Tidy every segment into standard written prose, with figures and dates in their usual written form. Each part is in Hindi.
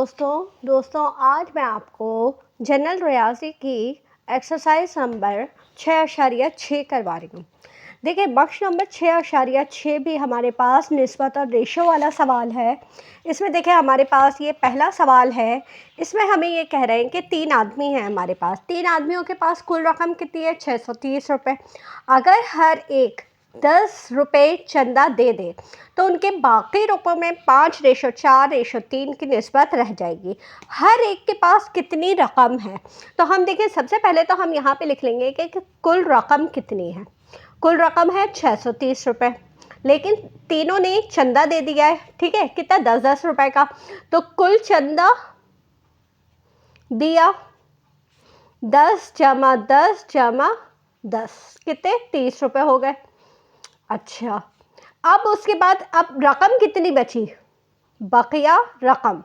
दोस्तों आज मैं आपको जनरल रियाजी की एक्सरसाइज नंबर 6.6 करवा रही हूँ। देखिए बख्श नंबर 6.6 भी हमारे पास निस्बत और रेशो वाला सवाल है। इसमें देखिए हमारे पास ये पहला सवाल है। इसमें हमें ये कह रहे हैं कि 3 आदमी हैं हमारे पास। 3 आदमियों के पास कुल रकम कितनी है? 630 रुपये। अगर हर एक 10 रुपये चंदा दे दे तो उनके बाकी रुपयों में 5:4:3 की निस्बत रह जाएगी। हर एक के पास कितनी रकम है? तो हम देखिए सबसे पहले तो हम यहाँ पे लिख लेंगे कि कुल रकम कितनी है। कुल रकम है 630 रुपये, लेकिन तीनों ने चंदा दे दिया है। ठीक है, कितना? 10-10 रुपये का। तो कुल चंदा दिया 10 जमा 10 जमा 10 कितने? 30 रुपये हो गए। अच्छा, अब उसके बाद अब रकम कितनी बची? बकिया रकम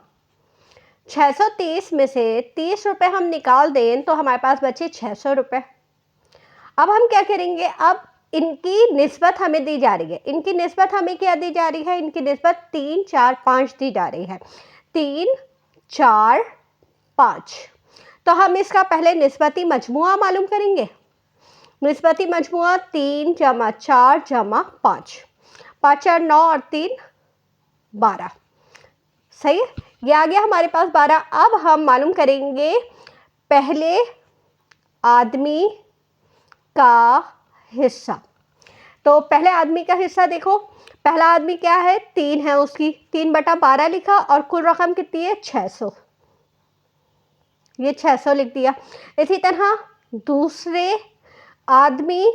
630 में से 30 रुपये हम निकाल दें तो हमारे पास बचे 600 रुपये। अब हम क्या करेंगे? अब इनकी निस्बत हमें दी जा रही है। इनकी निस्बत हमें क्या दी जा रही है? इनकी निस्बत 3, 4, 5 दी जा रही है। 3, 4, 5। तो हम इसका पहले निस्बती मजमुआ मालूम करेंगे। निस्बती मजमुआ 3 जमा 4 जमा 5, 5 4 9 और 3 12। सही है, ये आ गया हमारे पास 12। अब हम मालूम करेंगे पहले आदमी का हिस्सा। तो पहले आदमी का हिस्सा देखो, पहला आदमी क्या है? 3 है, उसकी 3/12 लिखा और कुल रकम कितनी है? 600। ये 600 लिख दिया। इसी तरह दूसरे आदमी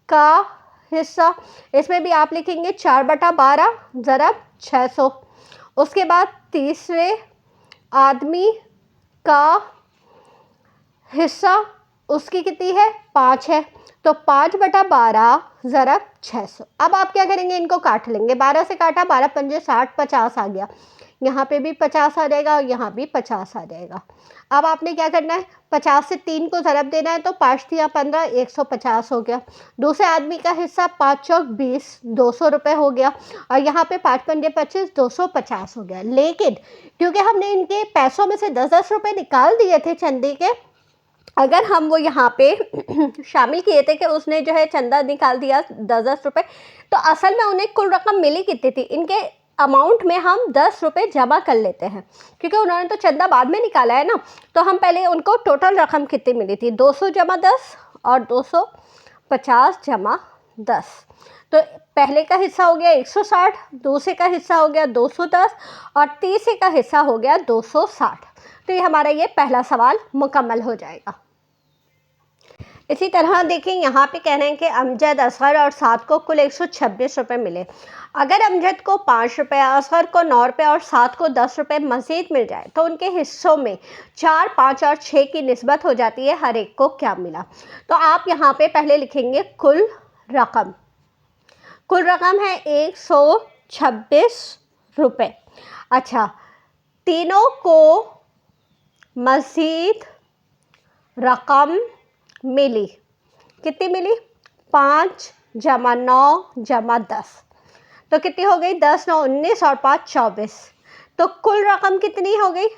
का हिस्सा, इसमें भी आप लिखेंगे 4/12 ज़रब 600। उसके बाद तीसरे आदमी का हिस्सा, उसकी कितनी है? 5 है, तो 5/12 ज़रब 600। अब आप क्या करेंगे? इनको काट लेंगे। 12 से काटा, 12 पंजे 60, 50 आ गया। यहाँ पे भी 50 आ जाएगा और यहाँ भी 50 आ जाएगा। अब आपने क्या करना है? 50 से 3 को ज़रब देना है, तो 5 या 15, 150 हो गया। दूसरे आदमी का हिस्सा 5 चौक 20, 200 रुपये हो गया। और यहाँ पे 5 पंजे 25, 250 हो गया। लेकिन क्योंकि हमने इनके पैसों में से 10-10 रुपये निकाल दिए थे चंदे के, अगर हम वो यहाँ पे शामिल किए थे कि उसने जो है चंदा निकाल दिया 10-10 रुपये, तो असल में उन्हें कुल रकम मिली कितनी थी? इनके अमाउंट में हम 10 रुपये जमा कर लेते हैं, क्योंकि उन्होंने तो चंदा बाद में निकाला है ना। तो हम पहले उनको टोटल रकम कितनी मिली थी? 200 जमा 10 और 250 जमा 10। तो पहले का हिस्सा हो गया 160, दूसरे का हिस्सा हो गया 210 और तीसरे का हिस्सा हो गया 260। तो ये हमारा ये पहला सवाल मुकम्मल हो जाएगा। इसी तरह देखिए यहाँ पे कह रहे हैं कि अमजद, असगर और साद को कुल 126 रुपये मिले। अगर अमजद को 5 रुपये, असगर को 9 रुपये और साद को 10 रुपये मज़ीद मिल जाए तो उनके हिस्सों में 4, 5 और 6 की निस्बत हो जाती है। हर एक को क्या मिला? तो आप यहाँ पे पहले लिखेंगे कुल रकम। कुल रकम है 126 रुपये। अच्छा, तीनों को मज़ीद रकम मिली। कितनी मिली? 5 जमा 9 जमा 10। तो कितनी हो गई? 10 9 19 और 5 24। तो कुल रकम कितनी हो गई?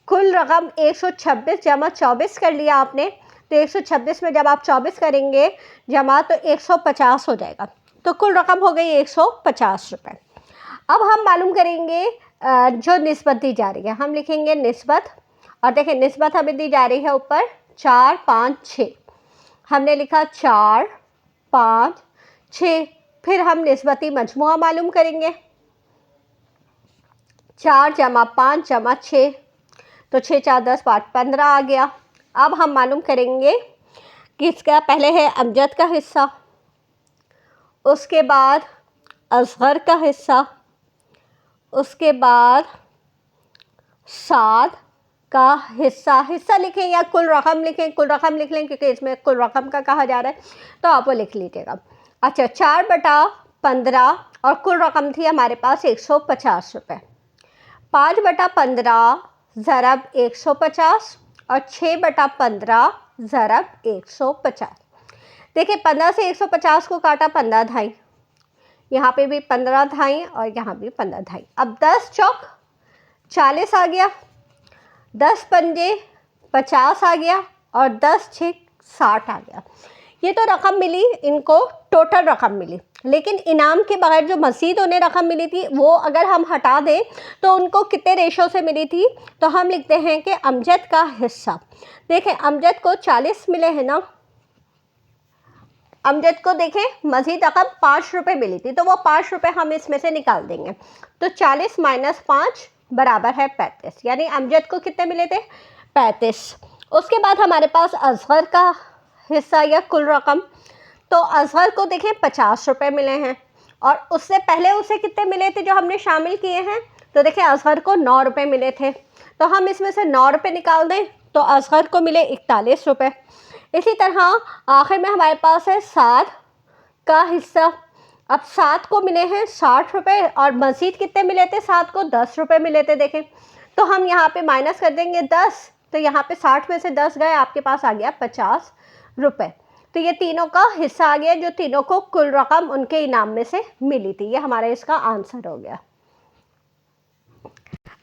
कुल रकम 126 जमा 24 कर लिया आपने। तो 126 में जब आप 24 करेंगे जमा, तो 150 हो जाएगा। तो कुल रकम हो गई 150 रुपये। अब हम मालूम करेंगे जो निस्बत दी जा रही है। हम लिखेंगे निस्बत, और देखिए निस्बत हमें दी जा रही है ऊपर 4, 5, 6। हमने लिखा 4, 5, 6। फिर हम निस्बती मजमुआ मालूम करेंगे। 4 जमा 5 जमा 6, तो 6 4 10 5 15 आ गया। अब हम मालूम करेंगे कि इसका पहले है अमजद का हिस्सा, उसके बाद असगर का हिस्सा, उसके बाद साद का हिस्सा। हिस्सा लिखें या कुल रकम लिखें? कुल रकम लिख लें क्योंकि इसमें कुल रकम का कहा जा रहा है, तो आप वो लिख लीजिएगा। अच्छा, 4/15 और कुल रकम थी हमारे पास 150 रुपये। 5/15 ज़रब 150 और 6/15 ज़रब 150। देखिए 15 से 150 को काटा, 15 ढाई, यहाँ पे भी 15 ढाई और यहाँ भी 15 ढाई। अब 10 चौक 40 आ गया। 10 पंजे 50 आ गया और 10 6 60 आ गया। ये तो रकम मिली, इनको टोटल रकम मिली, लेकिन इनाम के बगैर जो मज़ीद उन्हें रकम मिली थी वो अगर हम हटा दें तो उनको कितने रेशो से मिली थी, तो हम लिखते हैं कि अमजद का हिस्सा। देखें अमजद को 40 मिले हैं ना, अमजद को देखें मज़ीद रकम 5 रुपये मिली थी, तो वो 5 रुपये हम इसमें से निकाल देंगे। तो 40 माइनस 5 बराबर है 35, यानी अमजद को कितने मिले थे 35। उसके बाद हमारे पास असगर का हिस्सा या कुल रकम, तो असगर को देखें 50 रुपये मिले हैं और उससे पहले उसे कितने मिले थे जो हमने शामिल किए हैं, तो देखें असगर को 9 रुपये मिले थे, तो हम इसमें से 9 रुपये निकाल दें तो असगर को मिले 41 रुपये। इसी तरह आखिर में हमारे पास है 7 का हिस्सा। अब 7 को मिले हैं 60 रुपये और मज़ीद कितने मिले थे, 7 को 10 रुपये मिले थे। देखें तो हम यहाँ पे माइनस कर देंगे 10, तो यहाँ पे 60 में से 10 गए, आपके पास आ गया 50 रुपये। तो ये तीनों का हिस्सा आ गया जो तीनों को कुल रकम उनके इनाम में से मिली थी। ये हमारा इसका आंसर हो गया।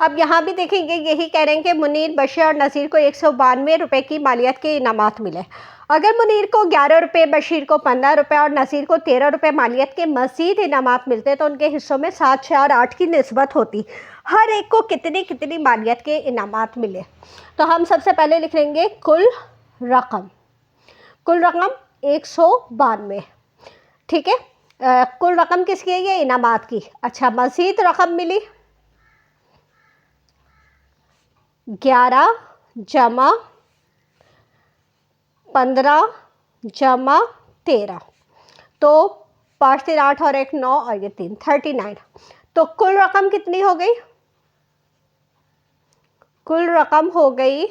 अब यहाँ भी देखेंगे यही कह रहे हैं कि मुनीर, बशीर और नज़ीर को 192 रुपये की मालियत के इनामात मिले। अगर मुनीर को 11 रुपये, बशीर को 15 रुपये और नज़ीर को 13 रुपये मालियत के मज़ीद इनामात मिलते तो उनके हिस्सों में 7, 6 और 8 की निस्बत होती। हर एक को कितनी कितनी मालियत के इनामात मिले। तो हम सबसे पहले लिख लेंगे कुल रकम। कुल रकम 192, ठीक है। कुल रकम किसकी है, ये इनामात की। अच्छा, मज़ीद रकम मिली 11 जमा 15 जमा 13, तो 5 3 8 और 1 9 और ये 3 39। तो कुल रकम कितनी हो गई, कुल रकम हो गई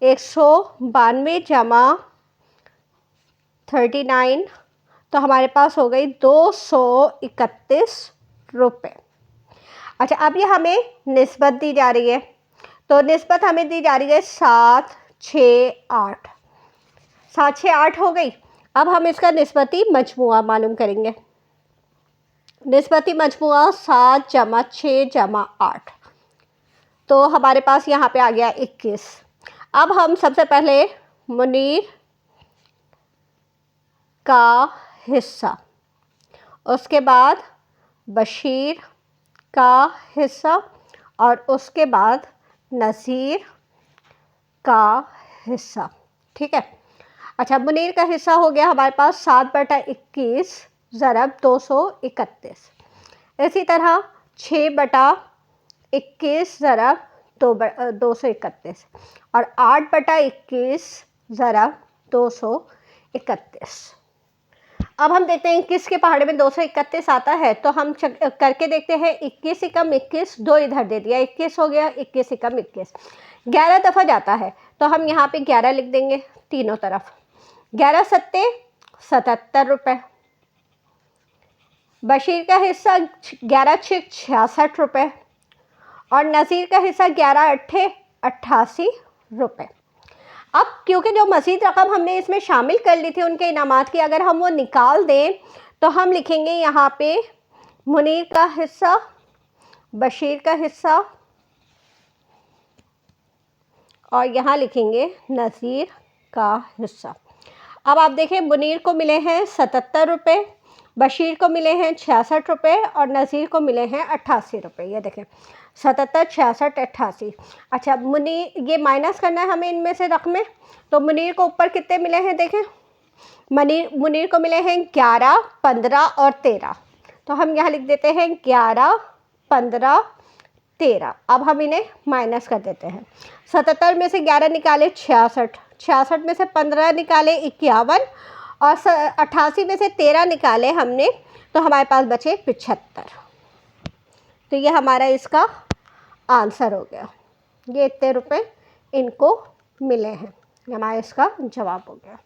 192 जमा 39, तो हमारे पास हो गई 231 रुपये। अच्छा, अब ये हमें निस्बत दी जा रही है, तो निस्बत हमें दी जा रही है 7 6 8, 7 6 8 हो गई। अब हम इसका निस्बती मजमुआ मालूम करेंगे। निस्बती मजमुआ 7 जमा 6 जमा 8, तो हमारे पास यहाँ पे आ गया 21। अब हम सबसे पहले मुनीर का हिस्सा, उसके बाद बशीर का हिस्सा और उसके बाद नज़ीर का हिस्सा, ठीक है। अच्छा, मुनीर का हिस्सा हो गया हमारे पास 7/21 ज़रब 231। इसी तरह 6/21 ज़रब 231 और 8/21 ज़रब 231। अब हम देखते हैं 21 के पहाड़े में 231 आता है, तो हम करके देखते हैं। 21 एकम 21, 2 इधर दे दिया, 21 हो गया। 21 एकम 21 11 दफ़ा जाता है, तो हम यहाँ पे 11 लिख देंगे तीनों तरफ। 11 सत्ते 77 रुपये। बशीर का हिस्सा 11 6 66 रुपये और नज़ीर का हिस्सा 11 8 88 रुपये। अब क्योंकि जो मज़ीद रकम हमने इसमें शामिल कर ली थी उनके इनामात की, अगर हम वो निकाल दें तो हम लिखेंगे यहाँ पे मुनीर का हिस्सा, बशीर का हिस्सा और यहाँ लिखेंगे नज़ीर का हिस्सा। अब आप देखें, मुनीर को मिले हैं 77 रुपये, बशीर को मिले हैं 66 रुपये और नज़ीर को मिले हैं 88 रुपये। ये देखें 77 66 88। अच्छा, मुनीर, ये माइनस करना है हमें इनमें से रकमें, तो मुनीर को ऊपर कितने मिले हैं देखें। मुनीर को मिले हैं 11 15 और 13, तो हम यहाँ लिख देते हैं 11 15 13। अब हम इन्हें माइनस कर देते हैं। 77 में से 11 निकाले 66, 66 में से 15 निकाले 51 और 88 में से 13 निकाले हमने, तो हमारे पास बचे 75। तो ये हमारा इसका आंसर हो गया। ये इतने रुपए इनको मिले हैं, हमारा इसका जवाब हो गया।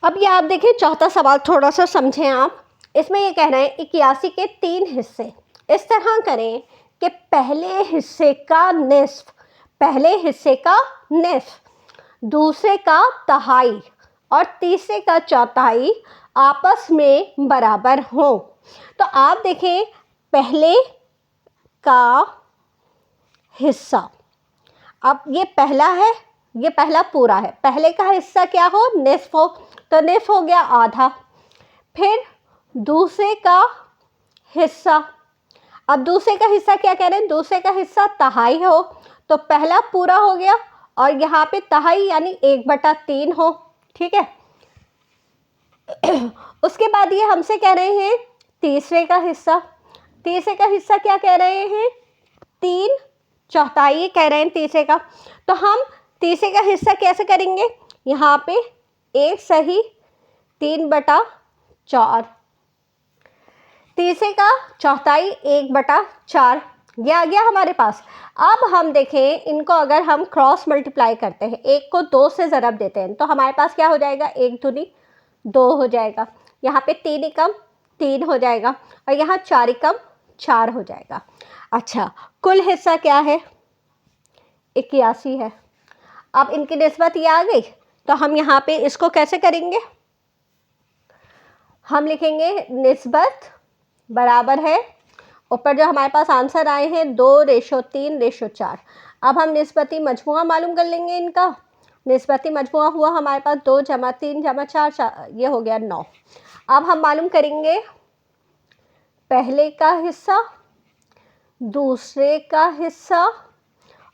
अब ये आप देखिए चौथा सवाल थोड़ा सा समझें आप। इसमें ये कह रहे हैं 81 के 3 हिस्से इस तरह करें कि पहले हिस्से का निस्फ, पहले हिस्से का निस्फ, दूसरे का तिहाई और तीसरे का चौथाई आपस में बराबर हो। तो आप देखें, पहले का हिस्सा अब ये पहला है, ये पहला पूरा है, पहले का हिस्सा क्या हो, निस्फ हो, तो निस्फ हो गया आधा। फिर दूसरे का हिस्सा, अब दूसरे का हिस्सा क्या कह रहे हैं, दूसरे का हिस्सा तहाई हो, तो पहला पूरा हो गया और यहाँ पे तहाई यानी 1/3 हो, ठीक है। उसके बाद ये हमसे कह रहे हैं तीसरे का हिस्सा, तीसरे का हिस्सा क्या कह रहे हैं, 3/4 कह रहे हैं तीसरे का। तो हम तीसरे का हिस्सा कैसे करेंगे, यहाँ पे 1 सही 3/4, तीसरे का चौथाई 1/4, ये आ गया हमारे पास। अब हम देखें इनको, अगर हम क्रॉस मल्टीप्लाई करते हैं, 1 को 2 से ज़रब देते हैं, तो हमारे पास क्या हो जाएगा, 1 दूनी 2 हो जाएगा, यहाँ पे 3 एकम 3 हो जाएगा और यहाँ 4 एकम 4 हो जाएगा। अच्छा, कुल हिस्सा क्या है, 81 है। अब इनकी निस्बत ये आ गई, तो हम यहाँ पे इसको कैसे करेंगे, हम लिखेंगे निस्बत बराबर है, ऊपर जो हमारे पास आंसर आए हैं 2:3:4। अब हम निस्बती मजमुआ मालूम कर लेंगे इनका। निस्बती मजमुआ हुआ हमारे पास 2 + 3 + 4, ये हो गया 9। अब हम मालूम करेंगे पहले का हिस्सा, दूसरे का हिस्सा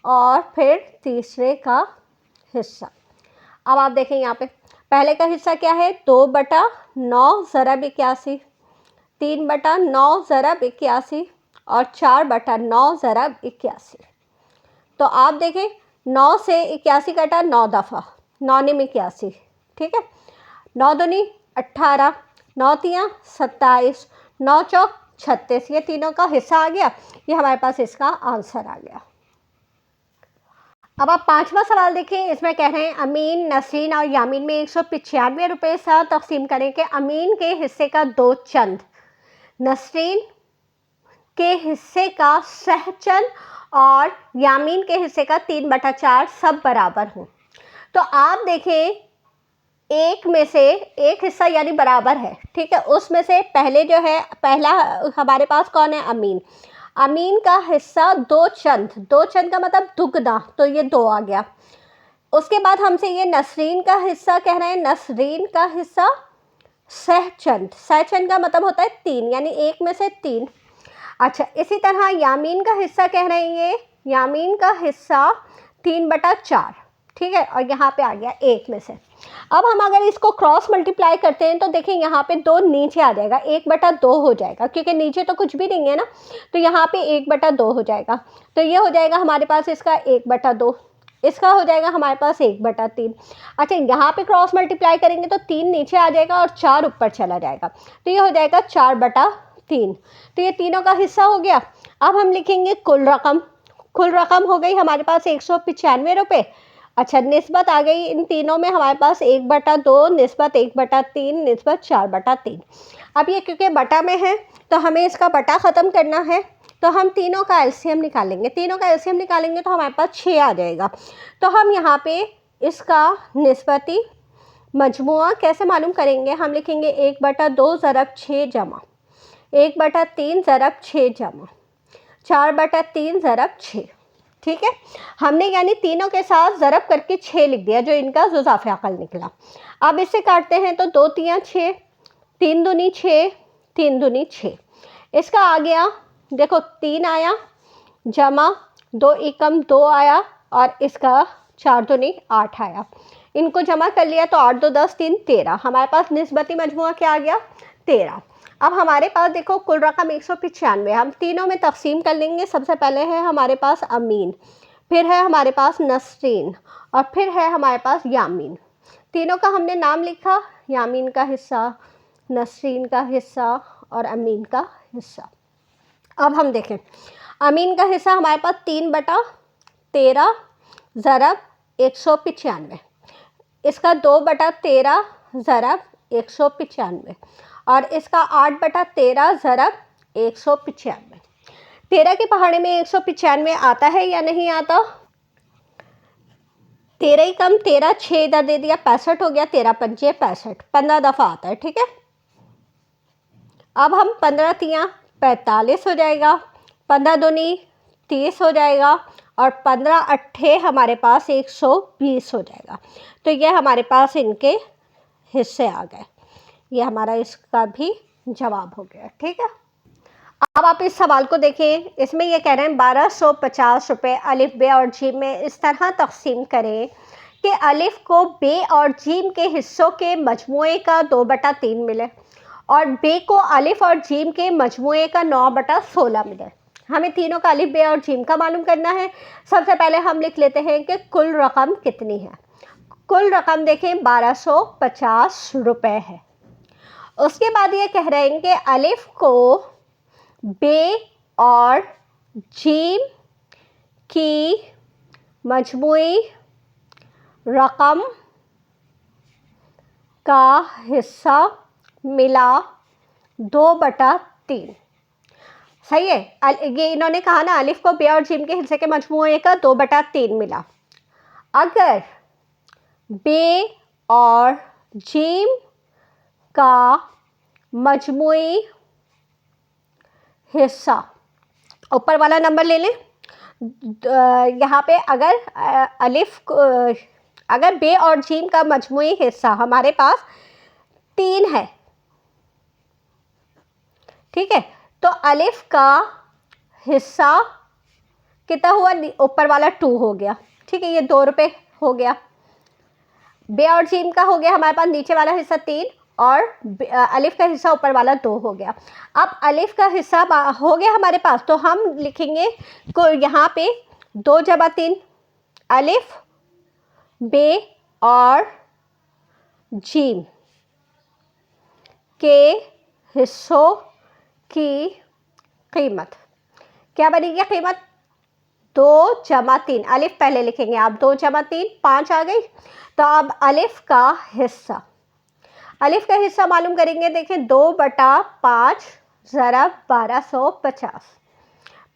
और फिर तीसरे का हिस्सा। अब आप देखें यहाँ पे पहले का हिस्सा क्या है, 2/9 ज़रब 81, 3/9 ज़रब 81 और 4/9 ज़रब 81। तो आप देखें 9 से 81 कटा 9 दफ़ा, 9 × 81, ठीक है। 9 दूनी 18, 9 तियाँ 27, 9 चौक 36, ये तीनों का हिस्सा आ गया, ये हमारे पास इसका आंसर आ गया। अब आप 5वां सवाल देखें, इसमें कह रहे हैं अमीन, नसरीन और यामीन में 195 रुपये सा तकसीम करें कि अमीन के हिस्से का 2 चंद, नसरीन के हिस्से का सहचंद और यामीन के हिस्से का 3/4 सब बराबर हों। तो आप देखें एक में से एक हिस्सा यानी बराबर है, ठीक है, उसमें से पहले जो है, पहला हमारे पास कौन है, अमीन, अमीन का हिस्सा 2 चंद, 2 चंद का मतलब दुगना, तो ये 2 आ गया। उसके बाद हमसे ये नसरीन का हिस्सा कह रहे हैं, नसरीन का हिस्सा सहचंद, सहचंद का मतलब होता है 3, यानी एक में से 3। अच्छा, इसी तरह यामीन का हिस्सा कह रहे हैं, ये यामीन का हिस्सा 3/4, ठीक है, और यहाँ पे आ गया एक में से। अब हम अगर इसको क्रॉस मल्टीप्लाई करते हैं तो देखें यहाँ पे 2 नीचे आ जाएगा, 1/2 हो जाएगा, क्योंकि नीचे तो कुछ भी नहीं है ना, तो यहाँ पे 1/2 हो जाएगा, तो ये हो जाएगा हमारे पास इसका 1/2, इसका हो जाएगा हमारे पास 1/3। अच्छा, यहाँ पे क्रॉस मल्टीप्लाई करेंगे तो 3 नीचे आ जाएगा और 4 ऊपर चला जाएगा, तो ये हो जाएगा 4/3, तो ये तीनों का हिस्सा हो गया। अब हम लिखेंगे कुल रकम, कुल रकम हो गई हमारे पास 195 रुपये। अच्छा, निस्बत आ गई इन तीनों में हमारे पास 1/2, निस्बत 1/3, निस्बत 4/3। अब ये क्योंकि बटा में है तो हमें इसका बटा ख़त्म करना है, तो हम तीनों का एलसीएम निकालेंगे, तीनों का एलसीएम निकालेंगे तो हमारे पास 6 आ जाएगा। तो हम यहाँ पे इसका निस्बती मजमुआ कैसे मालूम करेंगे, हम लिखेंगे 1/2 ज़रब 6 जमा 1/3 ज़रब 6 जमा 4/3 ज़रब 6, ठीक है। हमने यानी तीनों के साथ ज़रब करके 6 लिख दिया, जो इनका जुज़ाफ़े अक़ल निकला। अब इससे काटते हैं तो 2 तियाँ 6, 3 दूनी 6, 3 दूनी 6, इसका आ गया, देखो 3 आया जमा 2 एकम 2 आया और इसका 4 दूनी 8 आया, इनको जमा कर लिया तो 8 2 10 3 13, हमारे पास निस्बती मजमुआ क्या आ गया, 13। अब हमारे पास देखो कुल रकम 195, हम तीनों में तकसीम कर लेंगे। सबसे पहले है हमारे पास अमीन, फिर है हमारे पास नसरीन और फिर है हमारे पास यामीन। तीनों का हमने नाम लिखा, यामीन का हिस्सा, नसरीन का हिस्सा और अमीन का हिस्सा। अब हम देखें अमीन का हिस्सा हमारे पास 3/13 ज़रब 195, इसका 2/13 ज़रब 195 और इसका 8/13 ज़रब 195। 13 के पहाड़े में 195 आता है या नहीं आता, 13 ही कम 13, 6 इधर दे दिया 65 हो गया, 13 पंजे 65, 15 दफ़ा आता है, ठीक है। अब हम 15 तियाँ 45 हो जाएगा, 15 दूनी 30 हो जाएगा और 15 अट्ठे हमारे पास 120 हो जाएगा। तो ये हमारे पास इनके हिस्से आ गए। ये हमारा इसका भी जवाब हो गया। ठीक है, अब आप इस सवाल को देखें। इसमें ये कह रहे हैं 1250 रुपये अलिफ बे और जीम में इस तरह तकसीम करें कि अलिफ को बे और जीम के हिस्सों के मजमूए का 2/3 मिले और बे को अलिफ और जीम के मजमूए का 9/16 मिले। हमें तीनों का अलिफ बे और जीम का मालूम करना है। सबसे पहले हम लिख लेते हैं कि कुल रकम कितनी है। कुल रकम देखें 1250 रुपये है। उसके बाद ये कह रहे हैं कि अलिफ को बे और जीम की मजमूई रकम का हिस्सा मिला 2/3। सही है, ये इन्होंने कहा ना अलिफ को बे और जीम के हिस्से के मजमूए का 2/3 मिला। अगर बे और जीम का मजमूई हिस्सा, ऊपर वाला नंबर ले लें। यहाँ पे अगर अगर बे और जीम का मजमूई हिस्सा हमारे पास 3 है, ठीक है, तो अलिफ का हिस्सा कितना हुआ, ऊपर वाला 2 हो गया। ठीक है, ये 2 रुपये हो गया। बे और जीम का हो गया हमारे पास नीचे वाला हिस्सा 3 और अलिफ का हिस्सा ऊपर वाला 2 हो गया। अब अलिफ का हिस्सा हो गया हमारे पास, तो हम लिखेंगे को यहाँ पे 2 × 3 अलिफ बे और जीम के हिस्सों की कीमत क्या बनेगी? कीमत 2 × 3, अलिफ पहले लिखेंगे आप, 2 × 3 5 आ गई। तो अब अलिफ का हिस्सा, अलिफ का हिस्सा मालूम करेंगे। देखें 2/5 ज़रा 1250,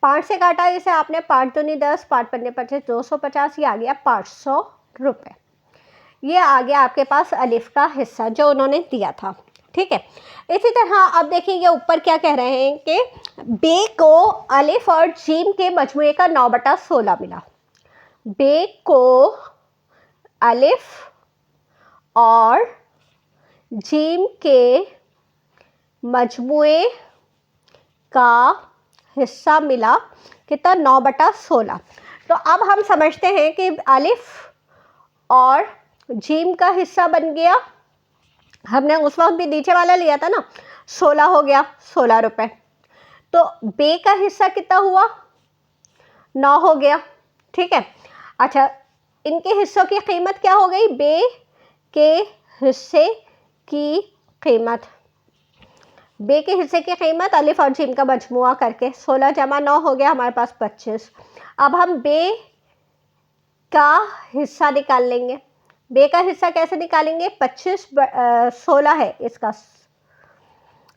5 से काटा इसे आपने, 5 दूनी 10, 5 पंजे 25, 250, ये आ गया 500 रुपये। ये आ गया आपके पास अलिफ का हिस्सा जो उन्होंने दिया था। ठीक है, इसी तरह अब देखिए ये ऊपर क्या कह रहे हैं कि बे को अलिफ और जीम के मजमूए का 9/16 मिला। बे को अलिफ और जीम के मजमूए का हिस्सा मिला कितना? 9/16। तो अब हम समझते हैं कि अलिफ और जीम का हिस्सा बन गया, हमने उस वक्त भी नीचे वाला लिया था ना, 16 हो गया, 16 रुपये। तो बे का हिस्सा कितना हुआ? 9 हो गया। ठीक है, अच्छा इनके हिस्सों की कीमत क्या हो गई? बे के हिस्से की कीमत, बे के हिस्से की कीमत अलिफ और जीम का मजमुआ करके 16 × 9 हो गया हमारे पास 25। अब हम बे का हिस्सा निकाल लेंगे। बे का हिस्सा कैसे निकालेंगे? 25 16 है इसका,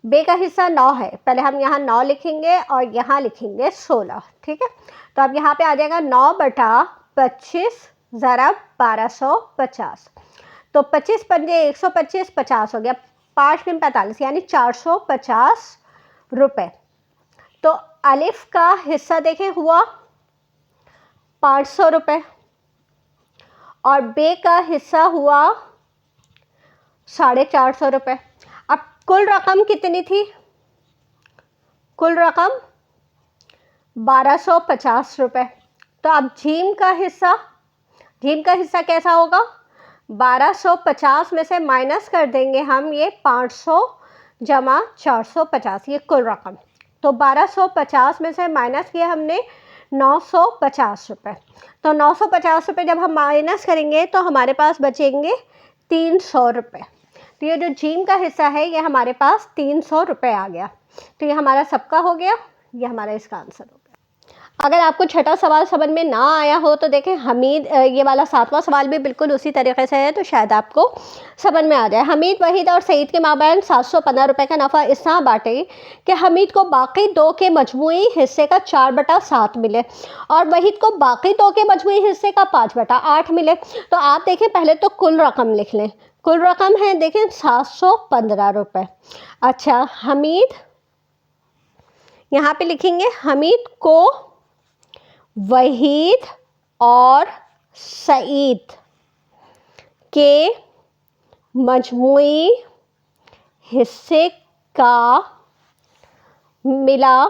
बे का हिस्सा 9 है। पहले हम यहाँ 9 लिखेंगे और यहाँ लिखेंगे 16। ठीक है, तो अब यहाँ पे आ जाएगा 9/25 ज़रा 1250। तो 25 पंजे 125, 50 हो गया, 5 × 45 यानी 450 रुपये। तो अलिफ का हिस्सा देखें हुआ 500 रुपये और बे का हिस्सा हुआ 450 रुपये। अब कुल रकम कितनी थी? कुल रकम 1250 रुपये। तो अब जीम का हिस्सा कैसा होगा? 1250 में से माइनस कर देंगे हम ये 500 × 450, ये कुल रकम। तो 1250 में से माइनस किया हमने 950 रुपये। तो 950 रुपये जब हम माइनस करेंगे तो हमारे पास बचेंगे 300 रुपये। तो ये जो जीम का हिस्सा है ये हमारे पास 300 रुपये आ गया। तो ये हमारा सबका हो गया, ये हमारा इसका आंसर हो गया। अगर आपको छठा सवाल समझ में ना आया हो तो देखें हमीद, ये वाला 7वां सवाल भी बिल्कुल उसी तरीके से है, तो शायद आपको समझ में आ जाए। हमीद, वहीद और सईद के माबैन 715 रुपये का नफ़ा इस तरह बांटे कि हमीद को बाकी 2 के मजमूई हिस्से का 4/7 मिले और वहीद को बाकी 2 के मजमूई हिस्से का 5/8 मिले। तो आप देखें पहले तो कुल रकम लिख लें। कुल रकम है देखें 715 रुपये। अच्छा, हमीद यहाँ पे लिखेंगे हमीद को वहीद और सईद के मजमुई हिस्से का मिला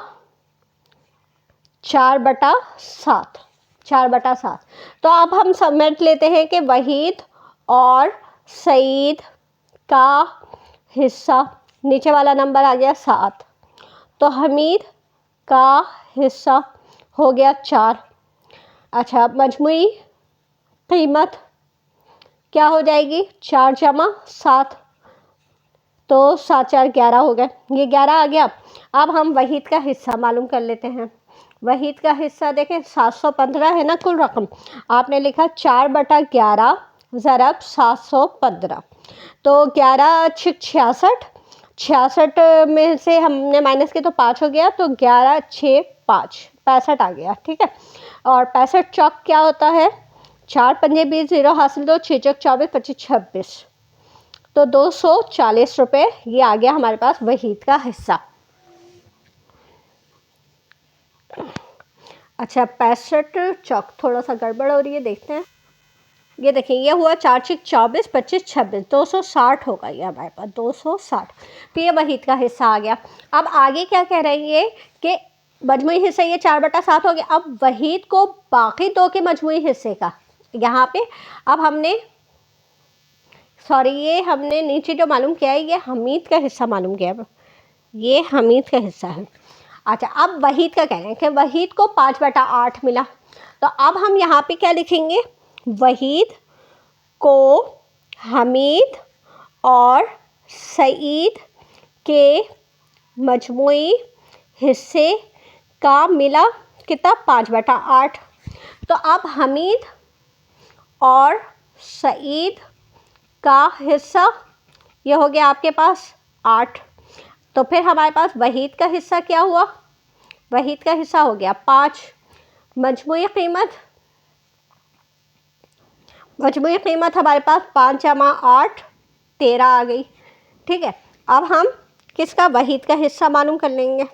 4/7। 4/7। तो अब हम समझ लेते हैं कि वहीद और सईद का हिस्सा, नीचे वाला नंबर आ गया 7, तो हमीद का हिस्सा हो गया 4। अच्छा, मजमुई कीमत क्या हो जाएगी, 4 जमा 7, तो 7 4 11 हो गए, ये 11 आ गया। अब हम वहीद का हिस्सा मालूम कर लेते हैं। वहीद का हिस्सा देखें 715 है ना कुल रकम, आपने लिखा 4/11 ज़रब 715, तो 11 6 66, 66 में से हमने माइनस किया तो 5 हो गया, तो 11 6 5 65 आ गया। ठीक है, और 65 चौक क्या होता है, 4 पंजे 20, 0 हासिल 2, 6 चौक 24, 25 26, तो 240 रुपये ये आ गया हमारे पास वहीद का हिस्सा। अच्छा, 65 चौक थोड़ा सा गड़बड़ हो रही है, देखते हैं। ये देखिए, ये हुआ 4 6 24 25 26, 260 होगा ये हमारे पास, 260। तो ये वहीद का हिस्सा आ गया। अब आगे क्या कह रही है कि मजमुई हिस्सा ये 4/7 हो गया। अब वहीद को बाकी 2 के मजमुई हिस्से का, यहाँ पे अब हमने ये हमने नीचे जो मालूम किया है ये हमीद का हिस्सा मालूम किया है, ये हमीद का हिस्सा है। अच्छा, अब वहीद का कह रहे हैं कि वहीद को 5/8 मिला, तो अब हम यहाँ पे क्या लिखेंगे, वहीद को हमीद और सईद के मजमुई हिस्से का मिला कितना, 5/8। तो अब हमीद और सईद का हिस्सा ये हो गया आपके पास 8, तो फिर हमारे पास वहीद का हिस्सा क्या हुआ, वहीद का हिस्सा हो गया 5। मजमुई कीमत हमारे पास 5 जमा 8 13 आ गई। ठीक है, अब हम किसका, वहीद का हिस्सा मालूम कर लेंगे।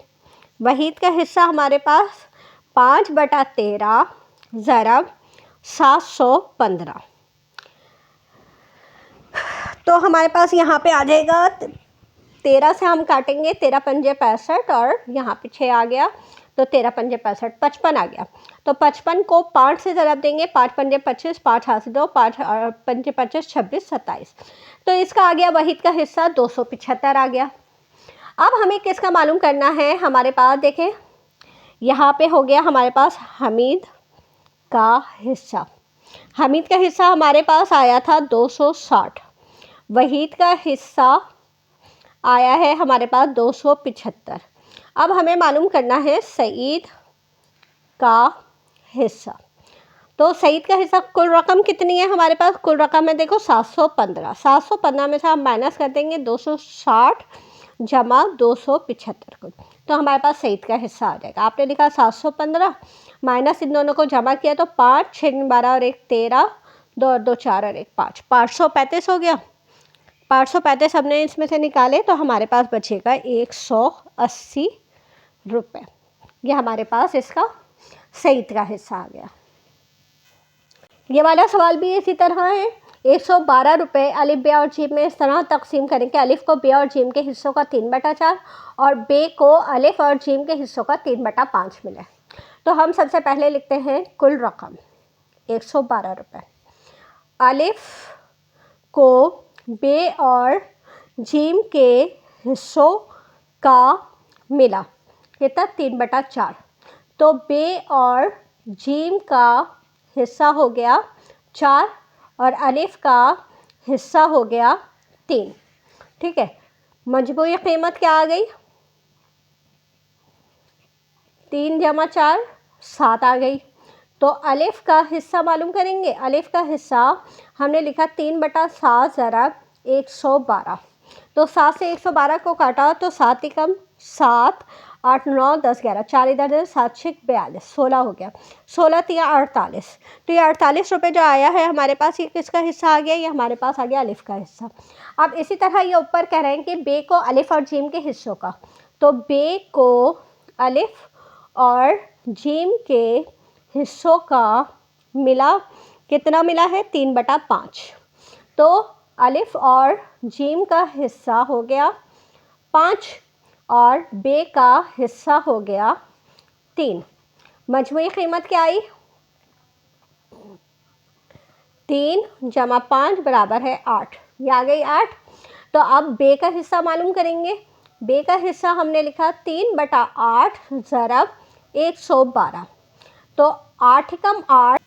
वहीद का हिस्सा हमारे पास 5/13 ज़रब 715, तो हमारे पास यहाँ पे आ जाएगा 13 से हम काटेंगे, 13 पंजे 65 और यहाँ पे 6 आ गया, तो 13 पंजे 65, 55 आ गया। तो 55 को 5 से ज़रब देंगे, 5 पंजे 25, 5 हासिल 2, 5 पंजे 25 26 27, तो इसका आ गया वहीद का हिस्सा 275 आ गया। अब हमें किसका मालूम करना है, हमारे पास देखें यहाँ पे हो गया हमारे पास हमीद का हिस्सा। हमीद का हिस्सा हमारे पास आया था 260, वहीद का हिस्सा आया है हमारे पास 275। अब हमें मालूम करना है सईद का हिस्सा। तो सईद का हिस्सा कुल रकम कितनी है हमारे पास, कुल रकम है देखो 715। 715 में से हम माइनस कर देंगे 260 जमा 275 को, तो हमारे पास सईद का हिस्सा आ जाएगा। आपने लिखा 715 माइनस इन दोनों को जमा किया तो 5 6 12 और 1 13, 2 और 2 4 और 1 5, 535 हो गया। 535 हमने इसमें से निकाले तो हमारे पास बचेगा 180 रुपये। ये हमारे पास इसका सईद का हिस्सा आ गया। ये वाला सवाल भी इसी तरह है, 112 रुपये अलिफ बे और जीम में इस तरह तकसीम करें कि अलिफ को बे और जीम के हिस्सों का 3/4 और बे को अलिफ और जीम के हिस्सों का 3/5 मिले। तो हम सबसे पहले लिखते हैं कुल रकम 112 रुपये, अलिफ को बे और जीम के हिस्सों का मिला कितना, 3/4, तो बे और जीम का हिस्सा हो गया 4 और अलिफ का हिस्सा हो गया 3। ठीक है, मजबूरी कीमत क्या आ गई, 3 जमा 4 7 आ गई। तो अलिफ का हिस्सा मालूम करेंगे, अलिफ का हिस्सा हमने लिखा 3/7 ज़रब 112, तो 7 से 112 को काटा तो 7 ही कम 7 8 9 10 11, 4 इधर 7 6 42 16 हो गया, 16 3 48, तो ये 48 रुपये जो आया है हमारे पास, ये किसका हिस्सा आ गया, ये हमारे पास आ गया अलिफ का हिस्सा। अब इसी तरह ये ऊपर कह रहे हैं कि बे को अलिफ और जीम के हिस्सों का, तो बे को अलिफ और जीम के हिस्सों का मिला कितना मिला है 3/5। तो अलिफ और जीम का हिस्सा हो गया 5 और बे का हिस्सा हो गया 3। मजमूई कीमत क्या आई? 3 जमा 5 बराबर है 8। ये आ गई 8। तो अब बे का हिस्सा मालूम करेंगे। बे का हिस्सा हमने लिखा 3/8 ज़रब 112। तो 8 कम 8,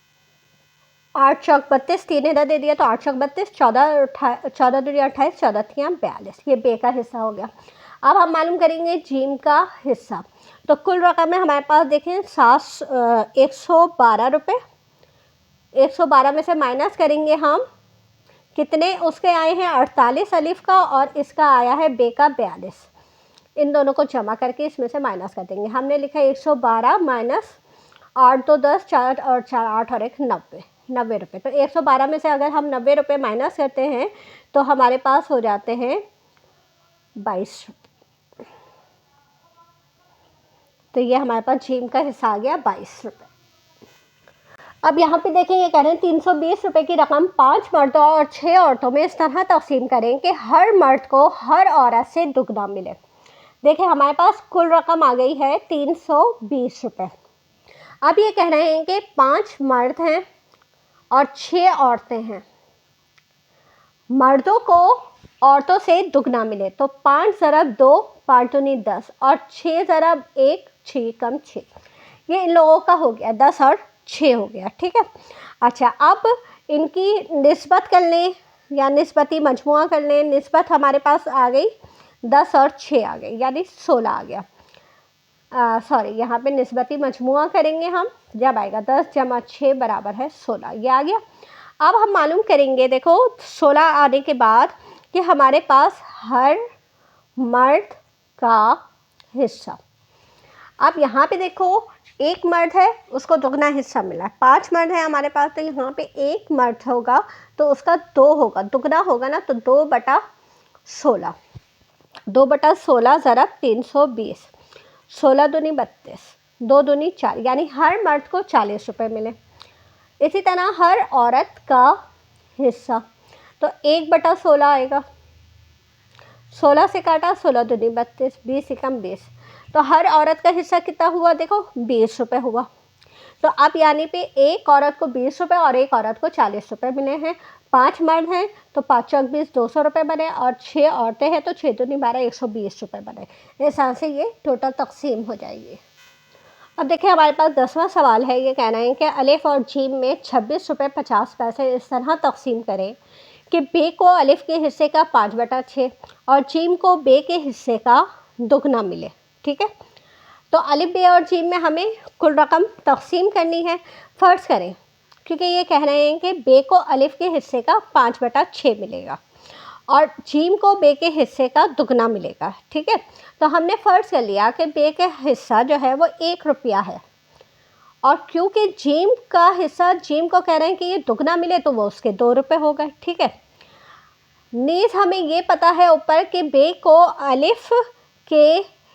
8 चौक 32, 3 इधर दे दिया तो 8 चौक 32, 14 14 दूनी 28, 14 थियाँ 42। ये बे का हिस्सा हो गया। अब हम मालूम करेंगे जीम का हिस्सा। तो कुल रकम है हमारे पास देखें 112 रुपये। 112 में से माइनस करेंगे हम, कितने उसके आए हैं 48 अलिफ का और इसका आया है बे का 42। इन दोनों को जमा करके इसमें से माइनस कर देंगे। हमने लिखा 112 माइनस 8 2 10, 4 और 4 8 और 1 90 रुपये। तो 112 में से अगर हम 90 रुपये माइनस करते हैं तो हमारे पास हो जाते हैं 22 रुपये। तो ये हमारे पास जीम का हिस्सा आ गया 22 रुपये। अब यहाँ पे देखें ये कह रहे हैं 320 रुपये की रकम 5 मर्दों और 6 औरतों में इस तरह तकसीम करें कि हर मर्द को हर औरत से दुगना मिले। देखिए हमारे पास कुल रकम आ गई है 320 रुपये। अब ये कह रहे हैं कि 5 मर्द हैं और 6 औरतें हैं। मर्दों को औरतों से दुगना मिले तो 5 ज़रब 2, 5 दूनी 10 और 6 ज़रब 1, 6 कम 6। ये इन लोगों का हो गया 10 और 6 हो गया। ठीक है। अच्छा अब इनकी निस्बत कर लें या निस्बती मजमुआ कर लें। निस्बत हमारे पास आ गई 10 और 6 आ गई, यानी 16 आ गया। सॉरी, यहाँ पे निस्बती मजमुआ करेंगे हम, जब आएगा 10 जमा 6 बराबर है 16। ये आ गया। अब हम मालूम करेंगे, देखो 16 आने के बाद कि हमारे पास हर मर्द का हिस्सा। अब यहाँ पे देखो एक मर्द है उसको दुगना हिस्सा मिला है। 5 मर्द है हमारे पास, तो यहाँ पे एक मर्द होगा तो उसका 2 होगा, दुगना होगा ना, तो 2/16। 2/16 ज़रब 320। 16 दूनी 32, 2 दूनी 4, यानी हर मर्द को 40 रुपये मिले। इसी तरह हर औरत का हिस्सा, तो 1/16 आएगा। 16 से काटा 16 दूनी 32, 20 एकम 20। तो हर औरत का हिस्सा कितना हुआ देखो 20 रुपये हुआ। तो अब यानी पे एक औरत को 20 रुपये और एक औरत को 40 रुपये मिले हैं। 5 मर्द हैं तो 5 चौक 20, 200 रुपये बने, और 6 औरतें हैं तो 6 दूनी 12, 120 रुपये बने। इस तरह से ये टोटल तकसीम हो जाएगी। अब देखिए हमारे पास 10वां सवाल है। ये कहना है कि अलिफ और जीम में 26 रुपये 50 पैसे इस तरह तकसीम करें कि बे को अलिफ के हिस्से का 5/6 और जीम को बे के हिस्से का दुगना मिले। ठीक है। तो अलिफ, बे और जीम में हमें कुल रकम तकसीम करनी है। फ़र्ज़ करें, क्योंकि ये कह रहे हैं कि बे को अलिफ के हिस्से का 5/6 मिलेगा और जीम को बे के हिस्से का दुगना मिलेगा। ठीक है। तो हमने फ़र्ज़ कर लिया कि बे का हिस्सा जो है वो 1 रुपया है, और क्योंकि जीम का हिस्सा जीम को कह रहे हैं कि ये दुगना मिले तो वो उसके 2 रुपये हो गए। ठीक है। नीज़ हमें ये पता है ऊपर कि बे को अलिफ के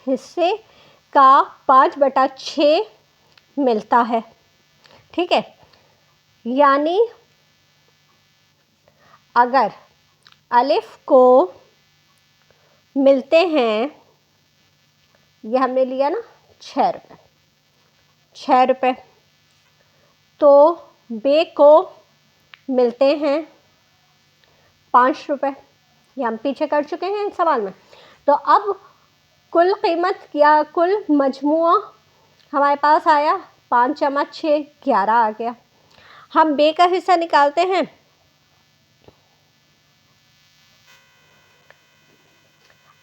हिस्से का 5/6 मिलता है। ठीक है। यानी अगर अलिफ को मिलते हैं, ये हमने लिया ना 6 रुपये, 6 रुपये, तो बे को मिलते हैं 5 रुपये। ये हम पीछे कर चुके हैं इस सवाल में। तो अब कुल कीमत या कुल मजमुआ हमारे पास आया 5 जमा 6, 11 आ गया। हम बे का हिस्सा निकालते हैं।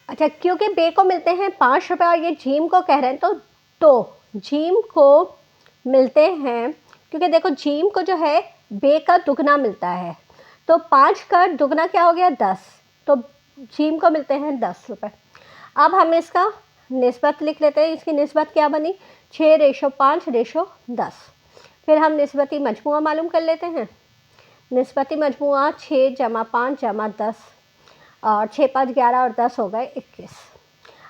अच्छा, क्योंकि बे को मिलते हैं 5 रुपये और ये जीम को कह रहे हैं तो जीम को मिलते हैं, क्योंकि देखो जीम को जो है बे का दुगना मिलता है, तो 5 का दुगना क्या हो गया 10, तो जीम को मिलते हैं 10 रुपये। अब हम इसका निस्बत लिख लेते हैं। इसकी निस्बत क्या बनी 6:5:10। फिर हम निस्बती मजमुआ मालूम कर लेते हैं। निस्बती मजमुआ 6 जमा 5 जमा 10, और 6 5 11 और 10 हो गए 21।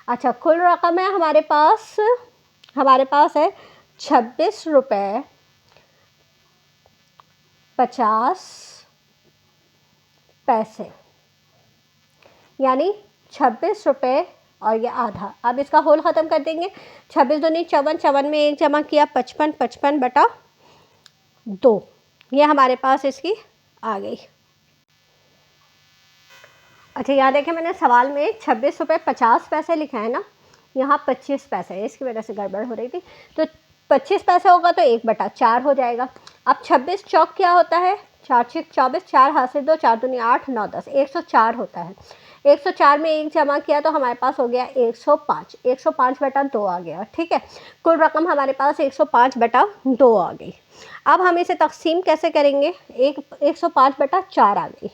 अच्छा, कुल रकम है हमारे पास है 26 रुपये 50 पैसे, यानी 26 रुपये और ये आधा। अब इसका होल ख़त्म कर देंगे। 26 दूनी 54, 54 में 1 जमा किया 55, 55 बटा 2, ये हमारे पास इसकी आ गई। अच्छा याद है कि मैंने सवाल में 26 रुपये 50 पैसे लिखा है ना, यहाँ 25 पैसे है, इसकी वजह से गड़बड़ हो रही थी। तो 25 पैसे होगा तो 1/4 हो जाएगा। अब 26 चौक क्या होता है, 4 6 24, 4 हाथ से 2, 4 दूनी 8, 9 10, 104 होता है। 104 में 1 जमा किया तो हमारे पास हो गया 105, 105/2 आ गया। ठीक है, कुल रकम हमारे पास 105/2 आ गई। अब हम इसे तकसीम कैसे करेंगे, 105/4 आ गई।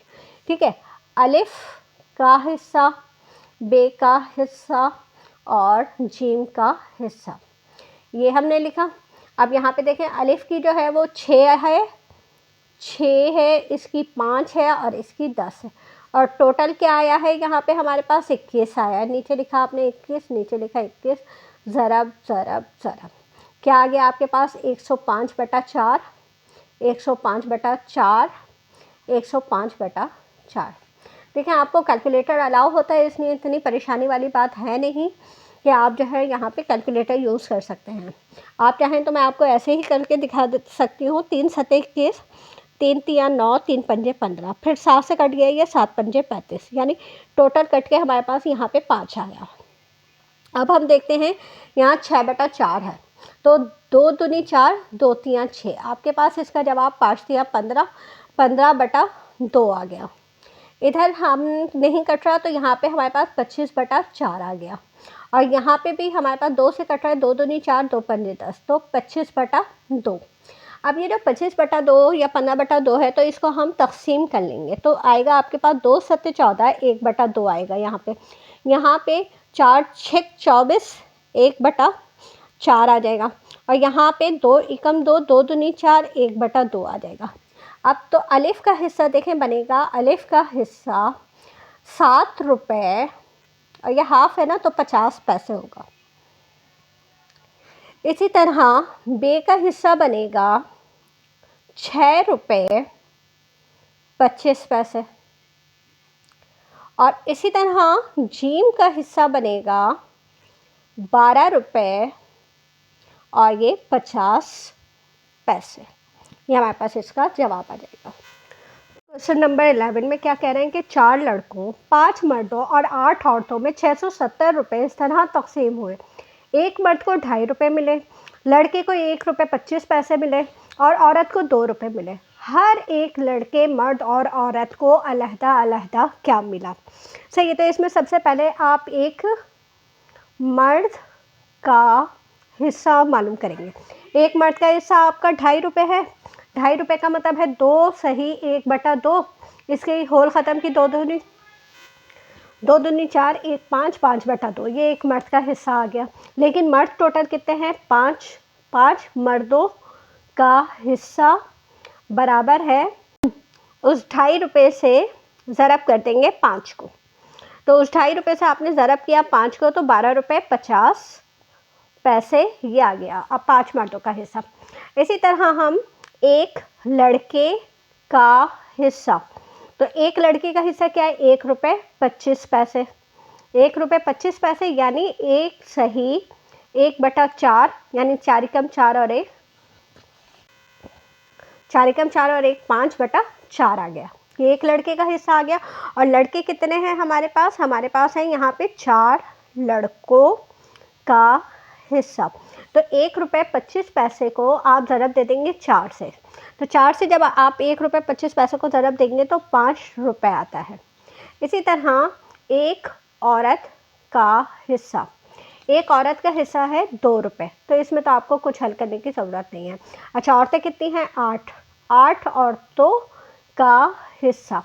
ठीक है, अलिफ का हिस्सा, बे का हिस्सा और जीम का हिस्सा, ये हमने लिखा। अब यहाँ पे देखें, अलिफ की जो है वो 6 है, इसकी 5 है और इसकी 10 है, और टोटल क्या आया है यहाँ पे हमारे पास 21 आया। नीचे लिखा आपने 21, नीचे लिखा 21, ज़रब ज़रब ज़रब, क्या आ गया आपके पास 105/4, 105/4, 105/4। देखें, आपको कैलकुलेटर अलाउ होता है, इसलिए इतनी परेशानी वाली बात है नहीं कि आप जो है यहाँ पे कैलकुलेटर यूज़ कर सकते हैं। आप चाहें तो मैं आपको ऐसे ही करके दिखा सकती हूँ। 3 सतह 21, 3 तिया 9, 3 पंजे 15, फिर 7 से कट गया ये 7 पंजे 35, यानी टोटल कट के हमारे पास यहाँ पे 5 आया। अब हम देखते हैं, यहाँ 6/4 है, तो 2 दूनी 4, 2 तिया 6, आपके पास इसका जवाब 5 तिया 15, 15/2 आ गया। इधर हम नहीं कट रहा तो यहाँ पे हमारे पास 25/4 आ गया, और यहाँ पे भी हमारे पास 2 से कट रहा है, 2 दूनी 4, 2 पंजे 10, तो 25/2। अब ये जो 25/2 या 15/2 है, तो इसको हम तकसीम कर लेंगे, तो आएगा आपके पास 2 सत्ते 14, 1/2 आएगा यहाँ पे। 4 6 24, 1/4 आ जाएगा, और यहाँ पे 2 एकम 2, 2 दूनी 4, 1/2 आ जाएगा। अब तो अलिफ का हिस्सा देखें बनेगा, अलिफ का हिस्सा 7 रुपये, और ये हाफ है ना तो 50 पैसे होगा। इसी तरह बे का हिस्सा बनेगा 6 रुपये 25 पैसे, और इसी तरह जीम का हिस्सा बनेगा 12 रुपये और ये 50 पैसे। ये हमारे पास इसका जवाब आ जाएगा। क्वेश्चन नंबर 11 में क्या कह रहे हैं कि 4 लड़कों, 5 मर्दों और 8 औरतों में 670 रुपये इस तरह तकसीम हुए। एक मर्द को 2.5 रुपये मिले, लड़के को 1 रुपये 25 पैसे मिले और औरत को 2 रुपये मिले। हर एक लड़के, मर्द और औरत को अलहदा अलहदा क्या मिला। सही है, तो इसमें सबसे पहले आप एक मर्द का हिस्सा मालूम करेंगे। एक मर्द का हिस्सा आपका 2.5 रुपये है, 2.5 रुपये का मतलब है 2 सही 1/2, इसके होल ख़त्म की 2 दूनी 4, 1 5, 5/2, ये एक मर्द का हिस्सा आ गया। लेकिन मर्द टोटल कितने हैं, 5 मर्दों का हिस्सा बराबर है, उस 2.5 रुपये से ज़रब कर देंगे 5 को, तो उस 2.5 रुपये से आपने ज़रब किया 5 को, तो 12 रुपये 50 पैसे ये आ गया। अब 5 मर्दों का हिस्सा। इसी तरह हम एक लड़के का हिस्सा, तो एक लड़के का हिस्सा क्या है, 1 रुपये 25 पैसे, 1 रुपये 25 पैसे, यानी 1 सही 1/4, यानी 4 एकम 4 और 1 5/4 आ गया। ये एक लड़के का हिस्सा आ गया। और लड़के कितने हैं हमारे पास, हमारे पास है यहाँ पे 4 लड़कों का हिस्सा। तो 1 रुपये 25 पैसे को आप ज़रब दे देंगे 4 से, तो 4 से जब आप 1 रुपये 25 पैसे को ज़रब देंगे तो 5 रुपये आता है। इसी तरह एक औरत का हिस्सा, एक औरत का हिस्सा है 2 रुपये, तो इसमें तो आपको कुछ हल करने की ज़रूरत नहीं है। अच्छा, औरतें कितनी हैं, 8 औरतों का हिस्सा,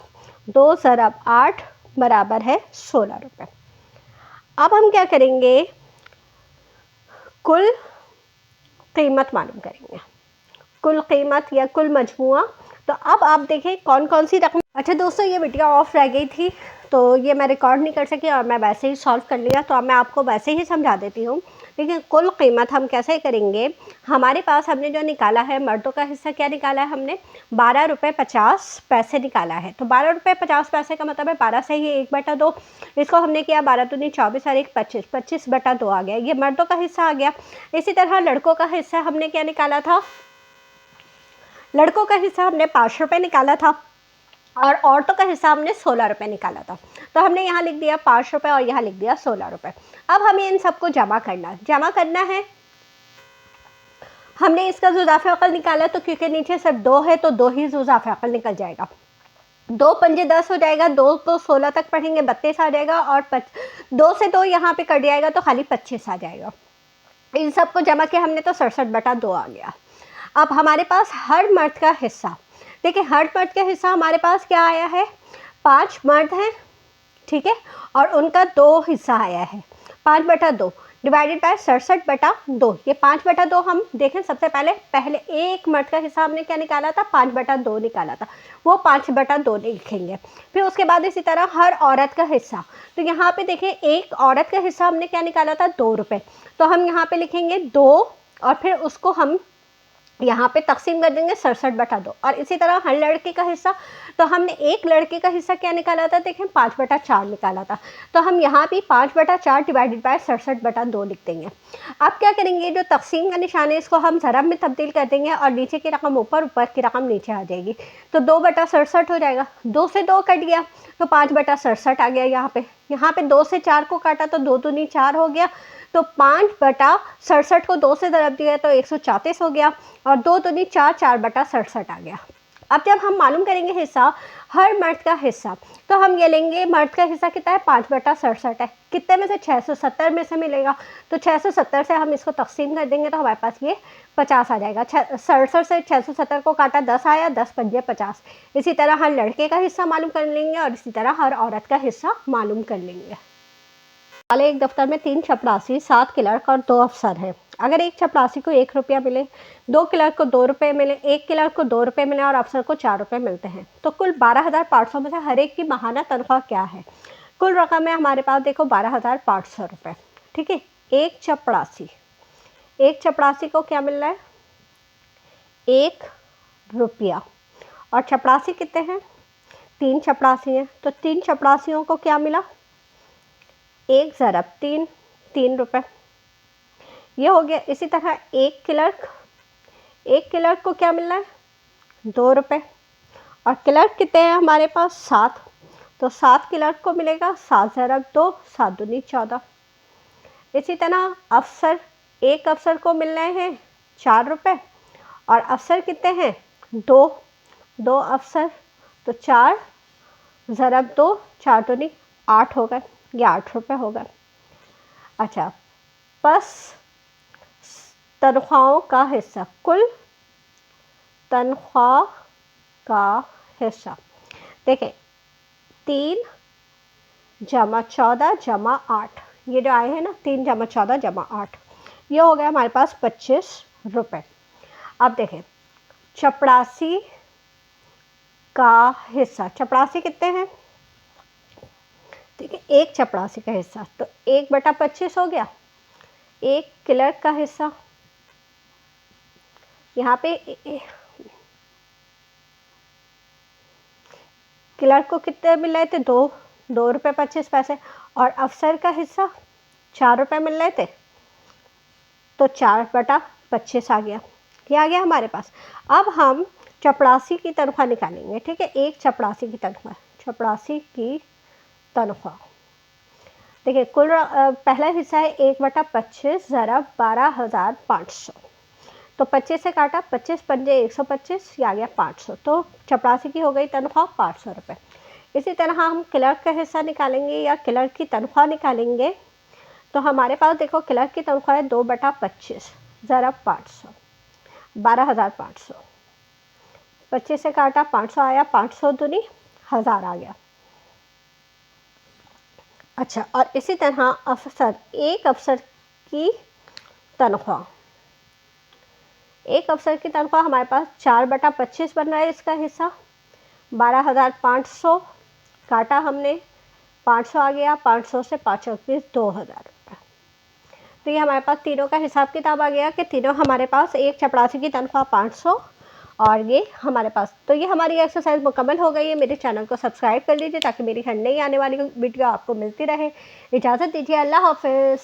2 ज़रब 8 बराबर है 16 रुपये। अब हम क्या करेंगे, कुल कीमत मालूम करेंगे, कुल कीमत या कुल मजमुआ। तो अब आप देखें कौन कौन सी रकम। अच्छा दोस्तों, ये वीडियो ऑफ रह गई थी, तो ये मैं रिकॉर्ड नहीं कर सकी और मैं वैसे ही सॉल्व कर लिया, तो अब मैं आपको वैसे ही समझा देती हूँ। लेकिन कुल कीमत हम कैसे करेंगे, हमारे पास हमने जो निकाला है मर्दों का हिस्सा क्या निकाला है, हमने 12 रुपये 50 पैसे निकाला है। तो 12 रुपये 50 पैसे का मतलब है 12 से ही 1/2, इसको हमने किया 12 दूनी 24 और 1 25, 25/2 आ गया, ये मर्दों का हिस्सा आ गया। इसी तरह लड़कों का हिस्सा हमने क्या निकाला था, लड़कों का हिस्सा हमने 5 रुपये निकाला था और औरतों का हिस्सा हमने 16 रुपये निकाला था। तो हमने यहाँ लिख दिया 5 रुपये और यहाँ लिख दिया 16 रुपये। अब हमें इन सबको जमा करना है। हमने इसका जुज़ाफ़े अक़ल निकाला, तो क्योंकि नीचे सिर्फ 2 है तो 2 ही जुज़ाफ़े अक़ल निकल जाएगा। 2 पंजे 10 हो जाएगा, 2 को 16 तक पढ़ेंगे 32 आ जाएगा, और 2 से 2 यहाँ पे कट जाएगा तो खाली 25 आ जाएगा। इन सबको जमा किया हमने तो 67/2 आ गया। अब हमारे पास हर मर्द का हिस्सा, देखिए हर मर्द का हिस्सा हमारे पास क्या आया है, 5 मर्द हैं, ठीक है, और उनका 2 हिस्सा आया है, 5/2 डिवाइडेड बाय 67/2। ये 5/2 हम देखें, सबसे पहले एक मर्द का हिस्सा हमने क्या निकाला था, 5/2 निकाला था, वो 5/2 लिखेंगे। फिर उसके बाद इसी तरह हर औरत का हिस्सा, तो यहाँ पे देखें एक औरत का हिस्सा हमने क्या निकाला था, 2 रुपये, तो हम यहाँ पे लिखेंगे 2 और फिर उसको हम यहाँ पे तकसीम कर देंगे 67/2। और इसी तरह हर लड़के का हिस्सा, तो हमने एक लड़के का हिस्सा क्या निकाला था, देखें 5/4 निकाला था, तो हम यहाँ भी 5/4 डिवाइडेड बाय 67/2 लिख देंगे। अब क्या करेंगे, जो तकसीम का निशान है इसको हम ज़रब में तब्दील कर देंगे और नीचे की रकम ऊपर, ऊपर की रकम नीचे आ जाएगी, तो 2/67 हो जाएगा। 2 से 2 कट गया तो 5/67 आ गया। यहाँ पे 2 से 4 को काटा तो 2 दूनी 4 हो गया, तो 5/67 को 2 से ज़रब दिया तो 134 हो गया, और 2 दूनी 4, 4/67 आ गया। अब जब हम मालूम करेंगे हिस्सा, हर मर्द का हिस्सा, तो हम ये लेंगे, मर्द का हिस्सा कितना है, 5/67 है, कितने में से, 670 में से मिलेगा, तो 670 से हम इसको तकसीम कर देंगे तो हमारे पास ये 50 आ जाएगा। 67 से 670 को काटा 10 आया, 10 पंजे 50। इसी तरह हर लड़के का हिस्सा मालूम कर लेंगे और इसी तरह हर औरत का हिस्सा मालूम कर लेंगे। वाले एक दफ्तर में 3 चपरासी, 7 क्लर्क और 2 अफसर हैं। अगर एक चपरासी को 1 रुपया मिले, 2 क्लर्क को 2 रुपये मिले, 1 क्लर्क को 2 रुपये मिले और अफसर को 4 रुपये मिलते हैं, तो कुल 12,500 में से हर एक की माहाना तनख्वाह क्या है। कुल रकम है हमारे पास, देखो 12,500 रुपये, ठीक है। एक चपरासी को क्या मिल रहा है, 1 रुपया, और चपरासी कितने हैं, 3 चपरासी हैं, तो 3 चपरासियों को क्या मिला, 1 ज़रब 3, 3 रुपये, ये हो गया। इसी तरह एक क्लर्क को क्या मिल रहा है, 2 रुपये, और क्लर्क कितने हैं हमारे पास, 7, तो 7 क्लर्क को मिलेगा 7 ज़रब 2, 7 दूनी 14। इसी तरह एक अफसर को मिल रहे हैं 4 रुपये, और अफसर कितने हैं, 2 अफसर, तो 4 ज़रब 2, 4 दूनी 8 हो गए, ये 8 रुपये हो गए। अच्छा, बस तनख्वाहों का हिस्सा, कुल तनख्वाह का हिस्सा, देखें 3 जमा 14 जमा 8, ये जो आए हैं ना, 3 जमा 14 जमा 8, ये हो गया हमारे पास 25 रुपये। अब देखें चपरासी का हिस्सा, चपरासी कितने हैं, ठीक है, एक चपरासी का हिस्सा तो 1/25 हो गया। एक क्लर्क का हिस्सा, यहाँ पे क्लर्क को कितने मिल रहे थे, 2 रुपये 25 पैसे, और अफसर का हिस्सा 4 रुपये मिल रहे थे, तो 4/25 आ गया, ये आ गया हमारे पास। अब हम चपरासी की तनख्वाह निकालेंगे, ठीक है, एक चपरासी की तनख्वाह, देखिए कुल पहला हिस्सा है 1/25 ज़रब 12,500, तो 25 से काटा, 25 पंजे 125, ये आ गया 500, तो चपरासी की हो गई तनख्वाह 500 रुपये। इसी तरह हम क्लर्क का हिस्सा निकालेंगे या क्लर्क की तनख्वाह निकालेंगे, तो हमारे पास देखो क्लर्क की तनख्वाह है 2/25 ज़रब 500, 12,500, 25 से काटा 500 आया, 500 दूनी 1000 आ गया। अच्छा, और इसी तरह एक अफसर की तनख्वाह, एक अफसर की तनख्वाह हमारे पास 4/25 बन रहा है, इसका हिस्सा 12,500 काटा हमने 500 आ गया, 500 से 5 रुपये 2000 रुपये। तो ये हमारे पास तीनों का हिसाब किताब आ गया कि तीनों हमारे पास एक चपरासी की तनख्वाह 500 और ये हमारे पास। तो ये हमारी एक्सरसाइज मुकम्मल हो गई है। मेरे चैनल को सब्सक्राइब कर लीजिए ताकि मेरी हर नई आने वाली वीडियो आपको मिलती रहे। इजाज़त दीजिए, अल्लाह हाफ़िज़।